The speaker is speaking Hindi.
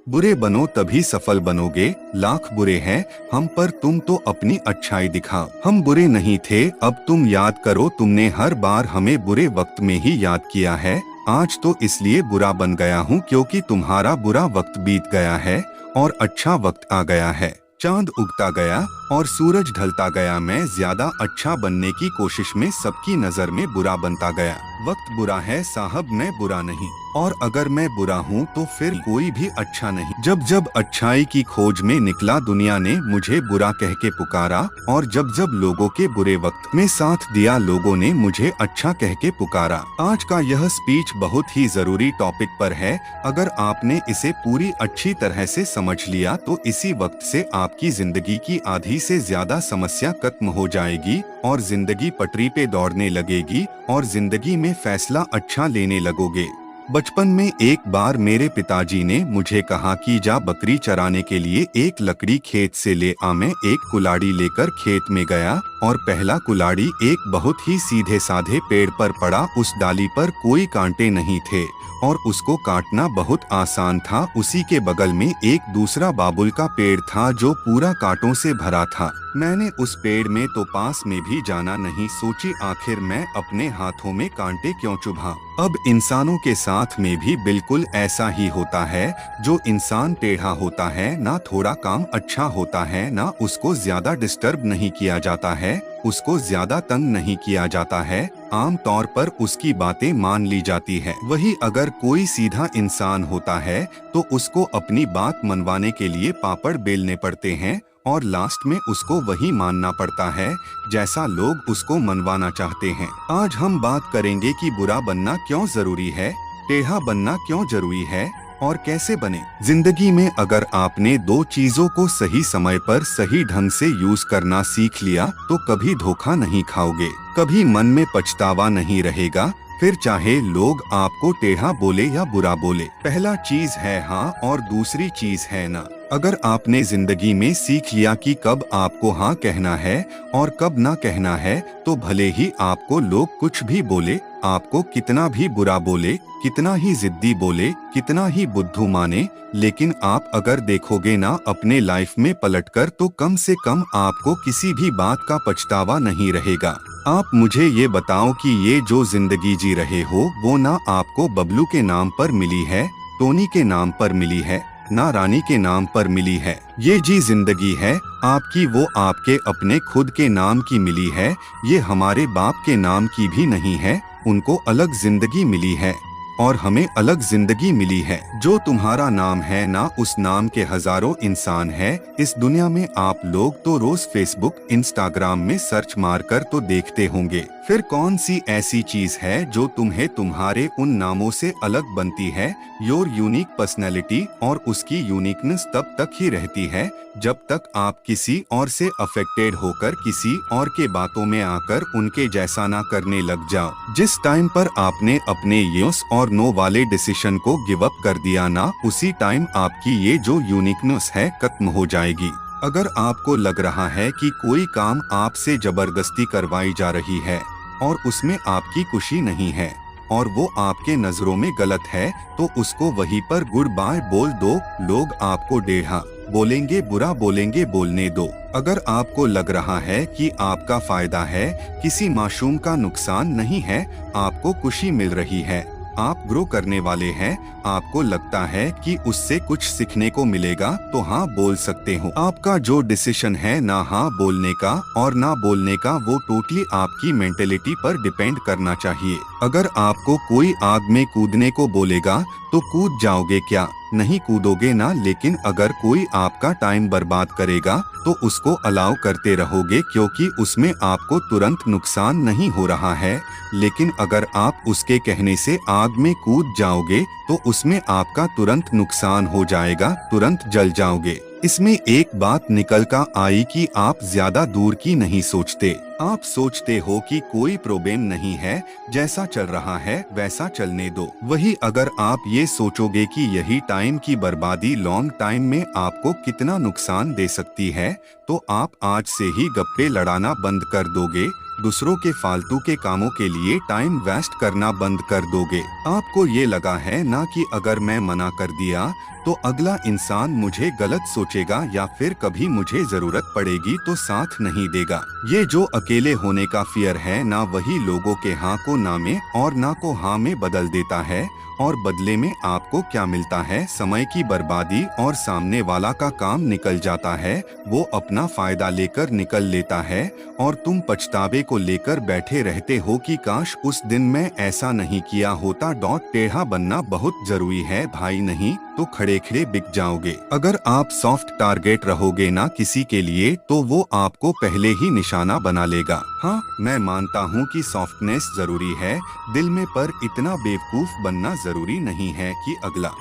बुरे बनो तभी सफल बनोगे, लाख बुरे हैं हम पर तुम तो अपनी अच्छाई दिखाओ। हम बुरे नहीं थे, अब तुम याद करो, तुमने हर बार हमें बुरे वक्त में ही याद किया है। आज तो इसलिए बुरा बन गया हूँ क्योंकि तुम्हारा बुरा वक्त बीत गया है और अच्छा वक्त आ गया है। चांद उगता गया और सूरज ढलता गया, मैं ज्यादा अच्छा बनने की कोशिश में सबकी नजर में बुरा बनता गया। वक्त बुरा है साहब, मैं बुरा नहीं, और अगर मैं बुरा हूँ तो फिर कोई भी अच्छा नहीं। जब जब अच्छाई की खोज में निकला दुनिया ने मुझे बुरा कह के पुकारा, और जब जब लोगों के बुरे वक्त में साथ दिया लोगों ने मुझे अच्छा कह के पुकारा। आज का यह स्पीच बहुत ही जरूरी टॉपिक पर है। अगर आपने इसे पूरी अच्छी तरह से समझ लिया तो इसी वक्त से आपकी जिंदगी की आधी से ज्यादा समस्या खत्म हो जाएगी और जिंदगी पटरी पे दौड़ने लगेगी और जिंदगी में फैसला अच्छा लेने लगोगे। बचपन में एक बार मेरे पिताजी ने मुझे कहा कि जा बकरी चराने के लिए एक लकड़ी खेत से ले आ। मैं एक कुल्हाड़ी लेकर खेत में गया और पहला कुल्हाड़ी एक बहुत ही सीधे साधे पेड़ पर पड़ा। उस डाली पर कोई कांटे नहीं थे और उसको काटना बहुत आसान था। उसी के बगल में एक दूसरा बाबुल का पेड़ था जो पूरा कांटों से भरा था। मैंने उस पेड़ में तो पास में भी जाना नहीं, सोची आखिर मैं अपने हाथों में कांटे क्यों चुभा। अब इंसानों के साथ में भी बिल्कुल ऐसा ही होता है। जो इंसान टेढ़ा होता है ना थोड़ा काम अच्छा होता है, ना उसको ज्यादा डिस्टर्ब नहीं किया जाता है, उसको ज्यादा तंग नहीं किया जाता है, आम तौर पर उसकी बातें मान ली जाती है। वही अगर कोई सीधा इंसान होता है तो उसको अपनी बात मनवाने के लिए पापड़ बेलने पड़ते हैं और लास्ट में उसको वही मानना पड़ता है जैसा लोग उसको मनवाना चाहते हैं। आज हम बात करेंगे कि बुरा बनना क्यों जरूरी है, टेढ़ा बनना क्यों जरूरी है और कैसे बने। जिंदगी में अगर आपने दो चीजों को सही समय पर सही ढंग से यूज करना सीख लिया तो कभी धोखा नहीं खाओगे, कभी मन में पछतावा नहीं रहेगा, फिर चाहे लोग आपको टेढ़ा बोले या बुरा बोले। पहला चीज है हाँ और दूसरी चीज है ना। अगर आपने जिंदगी में सीख लिया कि कब आपको हाँ कहना है और कब ना कहना है तो भले ही आपको लोग कुछ भी बोले, आपको कितना भी बुरा बोले, कितना ही जिद्दी बोले, कितना ही बुद्धू माने, लेकिन आप अगर देखोगे ना अपने लाइफ में पलटकर तो कम से कम आपको किसी भी बात का पछतावा नहीं रहेगा। आप मुझे ये बताओ कि ये जो जिंदगी जी रहे हो वो ना आपको बबलू के नाम पर मिली है, टोनी के नाम पर मिली है, ना रानी के नाम पर मिली है। ये जी जिंदगी है आपकी, वो आपके अपने खुद के नाम की मिली है। ये हमारे बाप के नाम की भी नहीं है, उनको अलग जिंदगी मिली है और हमें अलग जिंदगी मिली है। जो तुम्हारा नाम है ना उस नाम के हजारों इंसान है इस दुनिया में। आप लोग तो रोज फेसबुक इंस्टाग्राम में सर्च मारकर तो देखते होंगे, फिर कौन सी ऐसी चीज है जो तुम्हें तुम्हारे उन नामों से अलग बनती है। योर यूनिक पर्सनैलिटी, और उसकी यूनिकनेस तब तक ही रहती है जब तक आप किसी और से अफेक्टेड होकर किसी और के बातों में आकर उनके जैसा ना करने लग जाओ। जिस टाइम पर आपने अपने यस और नो वाले डिसीजन को गिव अप कर दिया ना, उसी टाइम आपकी ये जो यूनिकनेस है खत्म हो जाएगी। अगर आपको लग रहा है कि कोई काम आपसे जबरदस्ती करवाई जा रही है और उसमें आपकी खुशी नहीं है और वो आपके नजरों में गलत है तो उसको वहीं पर गुड बाय बोल दो। लोग आपको टेढ़ा बोलेंगे, बुरा बोलेंगे, बोलने दो। अगर आपको लग रहा है कि आपका फायदा है, किसी मासूम का नुकसान नहीं है, आपको खुशी मिल रही है, आप ग्रो करने वाले हैं, आपको लगता है कि उससे कुछ सीखने को मिलेगा तो हाँ बोल सकते हो। आपका जो डिसीजन है ना हाँ बोलने का और ना बोलने का वो टोटली आपकी मेंटेलिटी पर डिपेंड करना चाहिए। अगर आपको कोई आग में कूदने को बोलेगा तो कूद जाओगे क्या? नहीं कूदोगे ना। लेकिन अगर कोई आपका टाइम बर्बाद करेगा तो उसको अलाउ करते रहोगे क्योंकि उसमें आपको तुरंत नुकसान नहीं हो रहा है। लेकिन अगर आप उसके कहने से आग में कूद जाओगे तो उसमें आपका तुरंत नुकसान हो जाएगा, तुरंत जल जाओगे। इसमें एक बात निकल का आई कि आप ज्यादा दूर की नहीं सोचते। आप सोचते हो कि कोई प्रॉब्लम नहीं है, जैसा चल रहा है वैसा चलने दो। वही अगर आप ये सोचोगे कि यही टाइम की बर्बादी लॉन्ग टाइम में आपको कितना नुकसान दे सकती है तो आप आज से ही गप्पे लड़ाना बंद कर दोगे, दूसरों के फालतू के कामों के लिए टाइम वेस्ट करना बंद कर दोगे। आपको ये लगा है ना कि अगर मैं मना कर दिया तो अगला इंसान मुझे गलत सोचेगा या फिर कभी मुझे जरूरत पड़ेगी तो साथ नहीं देगा। ये जो अकेले होने का फियर है ना, वही लोगों के हाँ को ना में और ना को हाँ में बदल देता है। और बदले में आपको क्या मिलता है? समय की बर्बादी, और सामने वाला का काम निकल जाता है, वो अपना फायदा लेकर निकल लेता है और तुम पछतावे को लेकर बैठे रहते हो कि काश उस दिन मैं ऐसा नहीं किया होता। टेढ़ा बनना बहुत जरूरी है भाई, नहीं तो खड़े खड़े बिक जाओगे। अगर आप सॉफ्ट टारगेट रहोगे ना किसी के लिए तो वो आपको पहले ही निशाना बना लेगा। हाँ, मैं मानता हूँ कि सॉफ्टनेस जरूरी है दिल में, पर इतना बेवकूफ बनना जरूरी नहीं है कि अगला